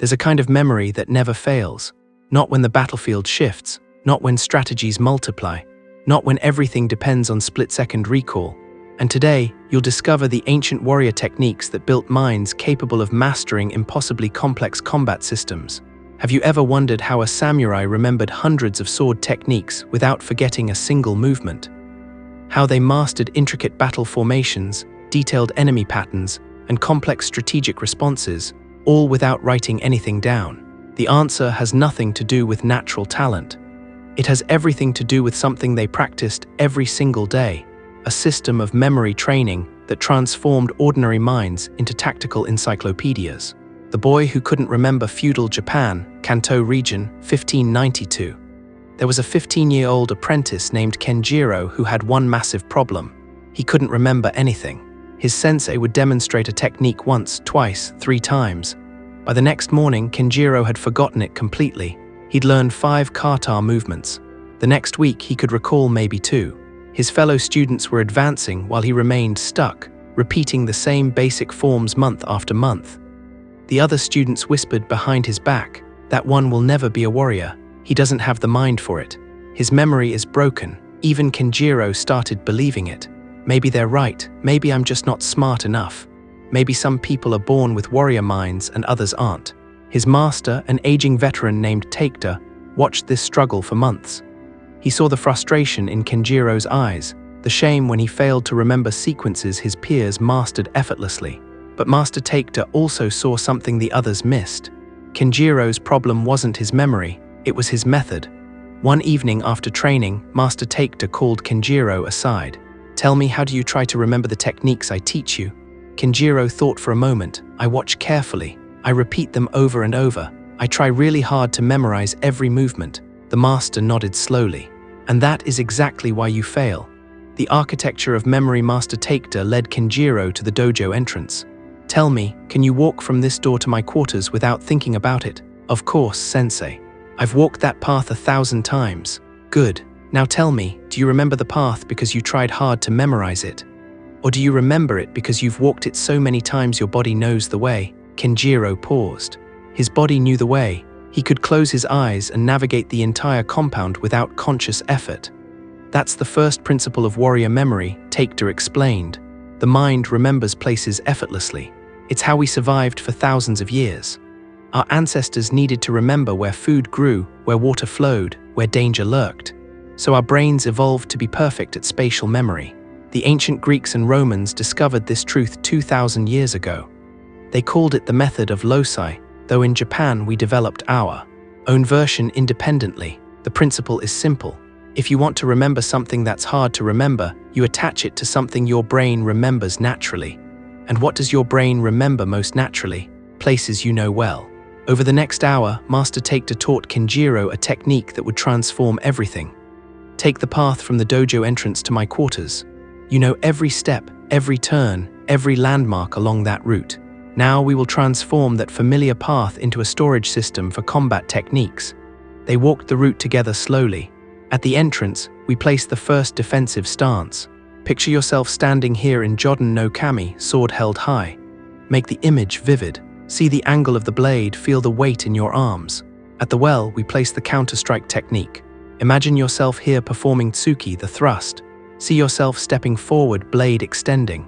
There's a kind of memory that never fails. Not when the battlefield shifts, not when strategies multiply, not when everything depends on split-second recall. And today, you'll discover the ancient warrior techniques that built minds capable of mastering impossibly complex combat systems. Have you ever wondered how a samurai remembered hundreds of sword techniques without forgetting a single movement? How they mastered intricate battle formations, detailed enemy patterns, and complex strategic responses, all without writing anything down? The answer has nothing to do with natural talent. It has everything to do with something they practiced every single day, a system of memory training that transformed ordinary minds into tactical encyclopedias. The boy who couldn't remember feudal Japan, Kanto region, 1592. There was a 15-year-old apprentice named Kenjiro who had one massive problem. He couldn't remember anything. His sensei would demonstrate a technique once, twice, 3 times. By the next morning, Kenjiro had forgotten it completely. He'd learned 5 kata movements. The next week, he could recall maybe 2. His fellow students were advancing while he remained stuck, repeating the same basic forms month after month. The other students whispered behind his back, "That one will never be a warrior. He doesn't have the mind for it. His memory is broken." Even Kenjiro started believing it. Maybe they're right. Maybe I'm just not smart enough. Maybe some people are born with warrior minds and others aren't. His master, an aging veteran named Takeda, watched this struggle for months. He saw the frustration in Kenjiro's eyes, the shame when he failed to remember sequences his peers mastered effortlessly. But Master Takeda also saw something the others missed. Kenjiro's problem wasn't his memory, it was his method. One evening after training, Master Takeda called Kenjiro aside. "Tell me, how do you try to remember the techniques I teach you?" Kenjiro thought for a moment. "I watch carefully. I repeat them over and over. I try really hard to memorize every movement." The master nodded slowly. "And that is exactly why you fail." The architecture of memory Master Takeda led Kenjiro to the dojo entrance. "Tell me, can you walk from this door to my quarters without thinking about it?" "Of course, sensei. I've walked that path 1,000 times." "Good. Now tell me, do you remember the path because you tried hard to memorize it? Or do you remember it because you've walked it so many times your body knows the way?" Kenjiro paused. His body knew the way. He could close his eyes and navigate the entire compound without conscious effort. "That's the first principle of warrior memory," Takeda explained. "The mind remembers places effortlessly. It's how we survived for thousands of years. Our ancestors needed to remember where food grew, where water flowed, where danger lurked. So our brains evolved to be perfect at spatial memory. The ancient Greeks and Romans discovered this truth 2,000 years ago. They called it the method of loci, though in Japan we developed our own version independently. The principle is simple. If you want to remember something that's hard to remember, you attach it to something your brain remembers naturally. And what does your brain remember most naturally? Places you know well. Over the next hour, Master Takeda taught Kenjiro a technique that would transform everything. "Take the path from the dojo entrance to my quarters. You know every step, every turn, every landmark along that route. Now we will transform that familiar path into a storage system for combat techniques." They walked the route together slowly. At the entrance, we placed the first defensive stance. Picture yourself standing here in Joden no Kami, sword held high. Make the image vivid. See the angle of the blade, feel the weight in your arms. At the well, we place the counter-strike technique. Imagine yourself here performing tsuki, the thrust. See yourself stepping forward, blade extending.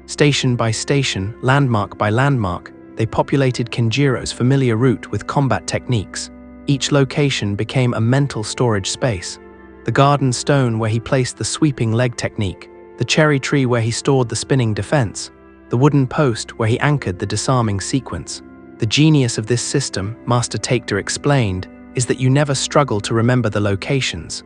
Station by station, landmark by landmark, they populated Kenjiro's familiar route with combat techniques. Each location became a mental storage space. The garden stone where he placed the sweeping leg technique, the cherry tree where he stored the spinning defense, the wooden post where he anchored the disarming sequence. The genius of this system, Master Takeda explained, is that you never struggle to remember the locations.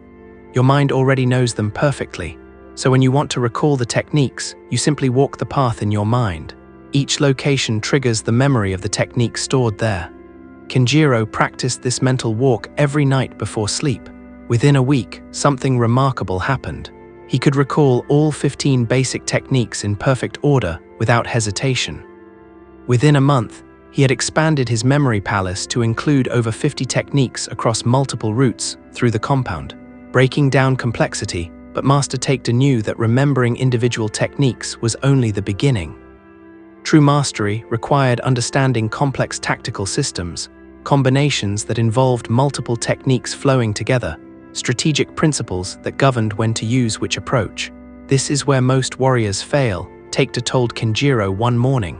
Your mind already knows them perfectly. So when you want to recall the techniques, you simply walk the path in your mind. Each location triggers the memory of the technique stored there. Kenjiro practiced this mental walk every night before sleep. Within a week, something remarkable happened. He could recall all 15 basic techniques in perfect order without hesitation. Within a month, he had expanded his memory palace to include over 50 techniques across multiple routes through the compound, breaking down complexity. But Master Takeda knew that remembering individual techniques was only the beginning. True mastery required understanding complex tactical systems, combinations that involved multiple techniques flowing together, strategic principles that governed when to use which approach. This is where most warriors fail, Take-Two told Kenjiro one morning.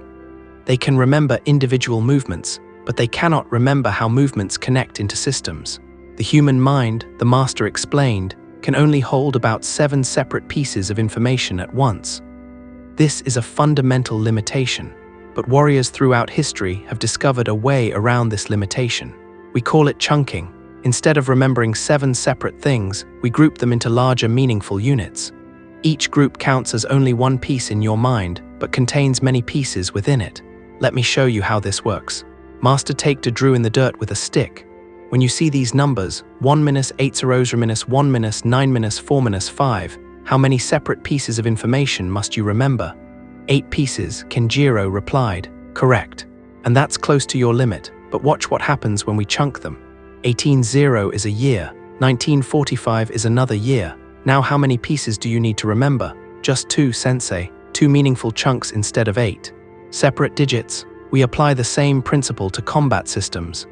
They can remember individual movements, but they cannot remember how movements connect into systems. The human mind, the master explained, can only hold about 7 separate pieces of information at once. This is a fundamental limitation, but warriors throughout history have discovered a way around this limitation. We call it chunking. Instead of remembering 7 separate things, we group them into larger, meaningful units. Each group counts as only one piece in your mind, but contains many pieces within it. Let me show you how this works. Master Take-Two drew in the dirt with a stick. When you see these numbers, 1 minus 8 zeros minus 1 minus 9 minus 4 minus 5, how many separate pieces of information must you remember? 8 pieces, Kenjiro replied. Correct. And that's close to your limit, but watch what happens when we chunk them. 1800 is a year, 1945 is another year. Now how many pieces do you need to remember? Just 2, sensei. 2 meaningful chunks instead of 8. Separate digits. We apply the same principle to combat systems.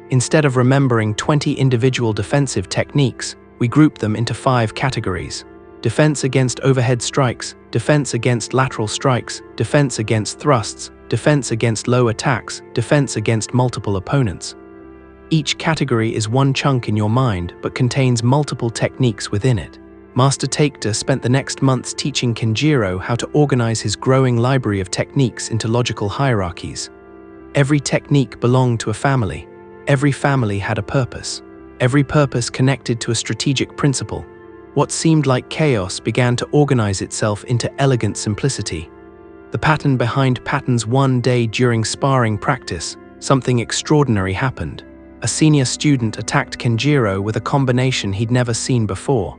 Instead of remembering 20 individual defensive techniques, we group them into 5 categories. Defense against overhead strikes, defense against lateral strikes, defense against thrusts, defense against low attacks, defense against multiple opponents. Each category is one chunk in your mind but contains multiple techniques within it. Master Take-Two spent the next months teaching Kenjiro how to organize his growing library of techniques into logical hierarchies. Every technique belonged to a family. Every family had a purpose. Every purpose connected to a strategic principle. What seemed like chaos began to organize itself into elegant simplicity. The pattern behind patterns. One day during sparring practice, something extraordinary happened. A senior student attacked Kenjiro with a combination he'd never seen before.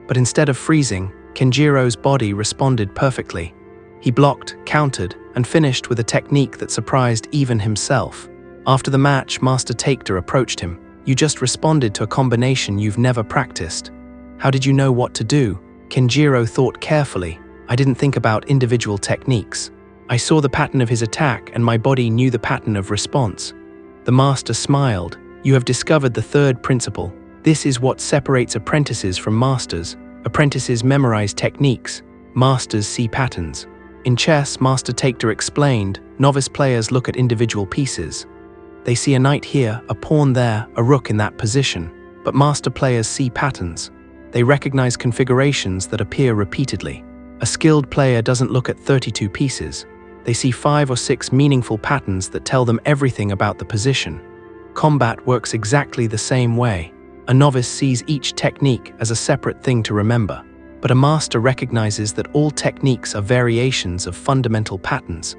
But instead of freezing, Kenjiro's body responded perfectly. He blocked, countered, and finished with a technique that surprised even himself. After the match, Master Take-Two approached him. You just responded to a combination you've never practiced. How did you know what to do? Kenjiro thought carefully. I didn't think about individual techniques. I saw the pattern of his attack and my body knew the pattern of response. The master smiled. You have discovered the third principle. This is what separates apprentices from masters. Apprentices memorize techniques. Masters see patterns. In chess, Master Take-Two explained, novice players look at individual pieces. They see a knight here, a pawn there, a rook in that position. But master players see patterns. They recognize configurations that appear repeatedly. A skilled player doesn't look at 32 pieces. They see 5 or 6 meaningful patterns that tell them everything about the position. Combat works exactly the same way. A novice sees each technique as a separate thing to remember, but a master recognizes that all techniques are variations of fundamental patterns.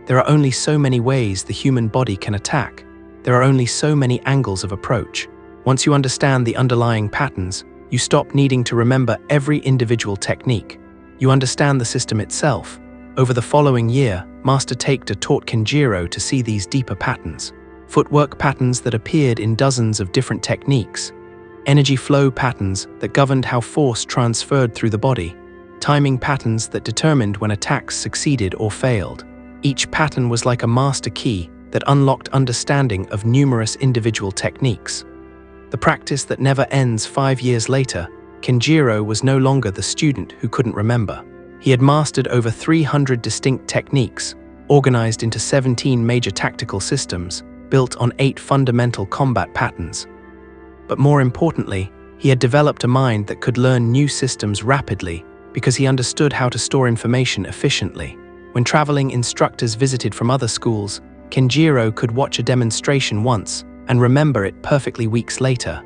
There are only so many ways the human body can attack. There are only so many angles of approach. Once you understand the underlying patterns, you stop needing to remember every individual technique. You understand the system itself. Over the following year, Master Take-Two taught Kenjiro to see these deeper patterns. Footwork patterns that appeared in dozens of different techniques. Energy flow patterns that governed how force transferred through the body. Timing patterns that determined when attacks succeeded or failed. Each pattern was like a master key that unlocked understanding of numerous individual techniques. The practice that never ends. 5 years later, Kenjiro was no longer the student who couldn't remember. He had mastered over 300 distinct techniques, organized into 17 major tactical systems, built on 8 fundamental combat patterns. But more importantly, he had developed a mind that could learn new systems rapidly because he understood how to store information efficiently. When traveling instructors visited from other schools, Kenjiro could watch a demonstration once and remember it perfectly weeks later.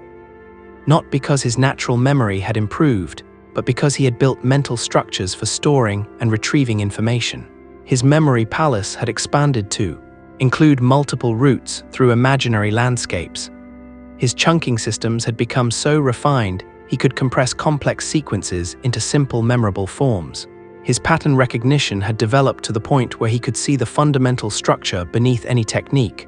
Not because his natural memory had improved, but because he had built mental structures for storing and retrieving information. His memory palace had expanded to include multiple routes through imaginary landscapes. His chunking systems had become so refined he could compress complex sequences into simple, memorable forms. His pattern recognition had developed to the point where he could see the fundamental structure beneath any technique.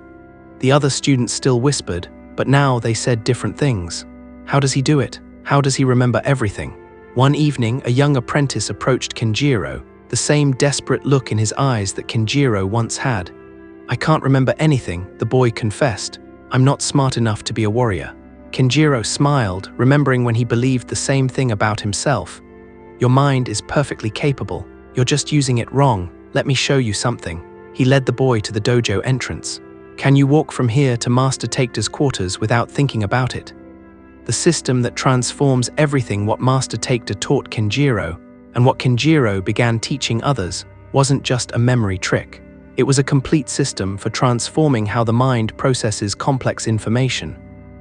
The other students still whispered, but now they said different things. How does he do it? How does he remember everything? One evening, a young apprentice approached Kenjiro. the same desperate look in his eyes that Kenjiro once had. "I can't remember anything," the boy confessed. "I'm not smart enough to be a warrior." Kenjiro smiled, remembering when he believed the same thing about himself. "Your mind is perfectly capable. You're just using it wrong. Let me show you something." He led the boy to the dojo entrance. "Can you walk from here to Master Takeda's quarters without thinking about it?" The system that transforms everything what Master Takeda taught Kenjiro, and what Kenjiro began teaching others, wasn't just a memory trick. It was a complete system for transforming how the mind processes complex information.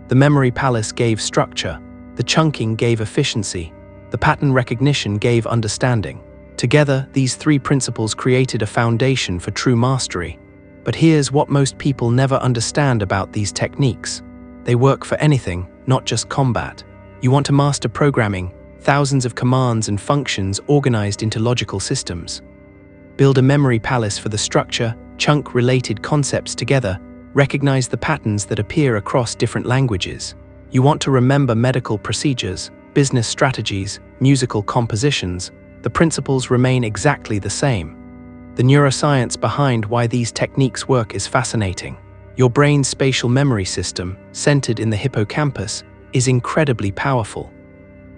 The memory palace gave structure, the chunking gave efficiency, the pattern recognition gave understanding. Together, these three principles created a foundation for true mastery. But here's what most people never understand about these techniques. They work for anything, not just combat. You want to master programming, thousands of commands and functions organized into logical systems. Build a memory palace for the structure, chunk-related concepts together, recognize the patterns that appear across different languages. You want to remember medical procedures, business strategies, musical compositions. The principles remain exactly the same. The neuroscience behind why these techniques work is fascinating. Your brain's spatial memory system, centered in the hippocampus, is incredibly powerful.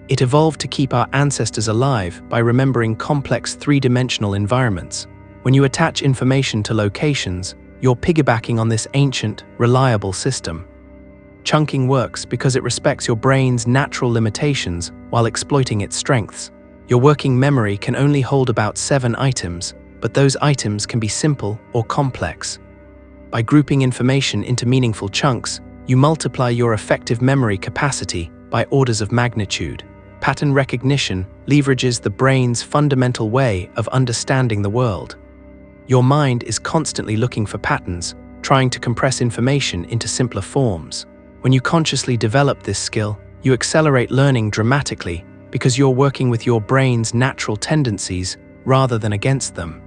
It evolved to keep our ancestors alive by remembering complex three-dimensional environments. When you attach information to locations, you're piggybacking on this ancient, reliable system. Chunking works because it respects your brain's natural limitations while exploiting its strengths. Your working memory can only hold about 7 items, but those items can be simple or complex. By grouping information into meaningful chunks, you multiply your effective memory capacity by orders of magnitude. Pattern recognition leverages the brain's fundamental way of understanding the world. Your mind is constantly looking for patterns, trying to compress information into simpler forms. When you consciously develop this skill, you accelerate learning dramatically because you're working with your brain's natural tendencies rather than against them.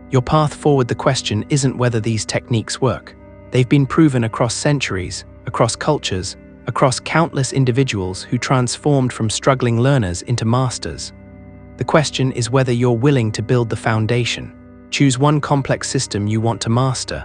Your path forward, the question isn't whether these techniques work. They've been proven across centuries, across cultures, across countless individuals who transformed from struggling learners into masters. The question is whether you're willing to build the foundation. Choose one complex system you want to master.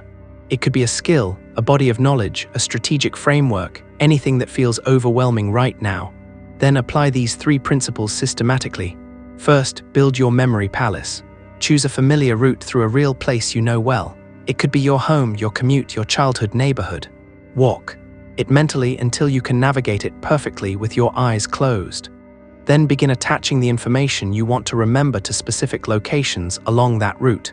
It could be a skill, a body of knowledge, a strategic framework, anything that feels overwhelming right now. Then apply these three principles systematically. First, build your memory palace. Choose a familiar route through a real place you know well. It could be your home, your commute, your childhood neighborhood. Walk it mentally until you can navigate it perfectly with your eyes closed. Then begin attaching the information you want to remember to specific locations along that route.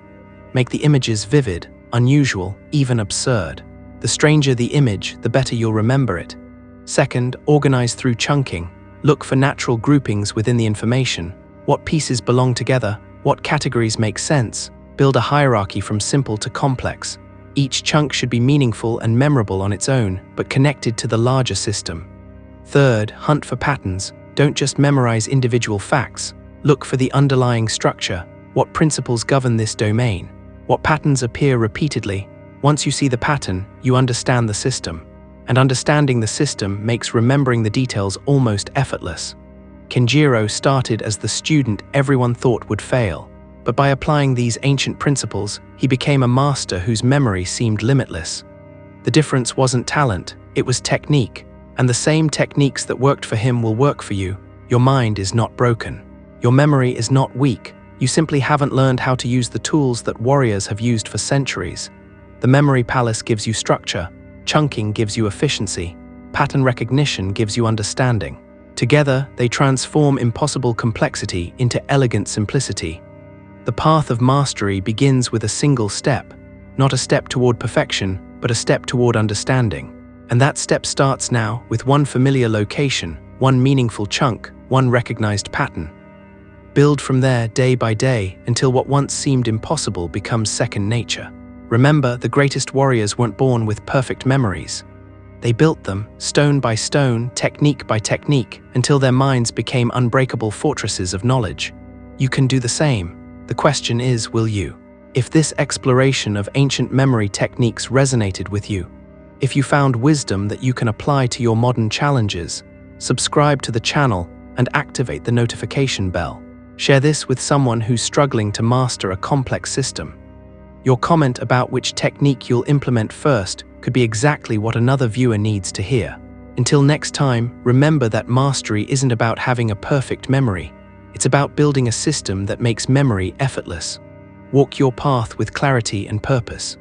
Make the images vivid, unusual, even absurd. The stranger the image, the better you'll remember it. Second, organize through chunking. Look for natural groupings within the information. What pieces belong together? What categories make sense? Build a hierarchy from simple to complex. Each chunk should be meaningful and memorable on its own, but connected to the larger system. Third, hunt for patterns. Don't just memorize individual facts. Look for the underlying structure. What principles govern this domain? What patterns appear repeatedly? Once you see the pattern, you understand the system. And understanding the system makes remembering the details almost effortless. Kenjiro started as the student everyone thought would fail. But by applying these ancient principles, he became a master whose memory seemed limitless. The difference wasn't talent, it was technique. And the same techniques that worked for him will work for you. Your mind is not broken. Your memory is not weak. You simply haven't learned how to use the tools that warriors have used for centuries. The memory palace gives you structure, chunking gives you efficiency, pattern recognition gives you understanding. Together, they transform impossible complexity into elegant simplicity. The path of mastery begins with a single step, not a step toward perfection, but a step toward understanding. And that step starts now with one familiar location, one meaningful chunk, one recognized pattern. Build from there day by day until what once seemed impossible becomes second nature. Remember, the greatest warriors weren't born with perfect memories. They built them, stone by stone, technique by technique, until their minds became unbreakable fortresses of knowledge. You can do the same. The question is, will you? If this exploration of ancient memory techniques resonated with you, if you found wisdom that you can apply to your modern challenges, subscribe to the channel and activate the notification bell. Share this with someone who's struggling to master a complex system. Your comment about which technique you'll implement first could be exactly what another viewer needs to hear. Until next time, remember that mastery isn't about having a perfect memory. It's about building a system that makes memory effortless. Walk your path with clarity and purpose.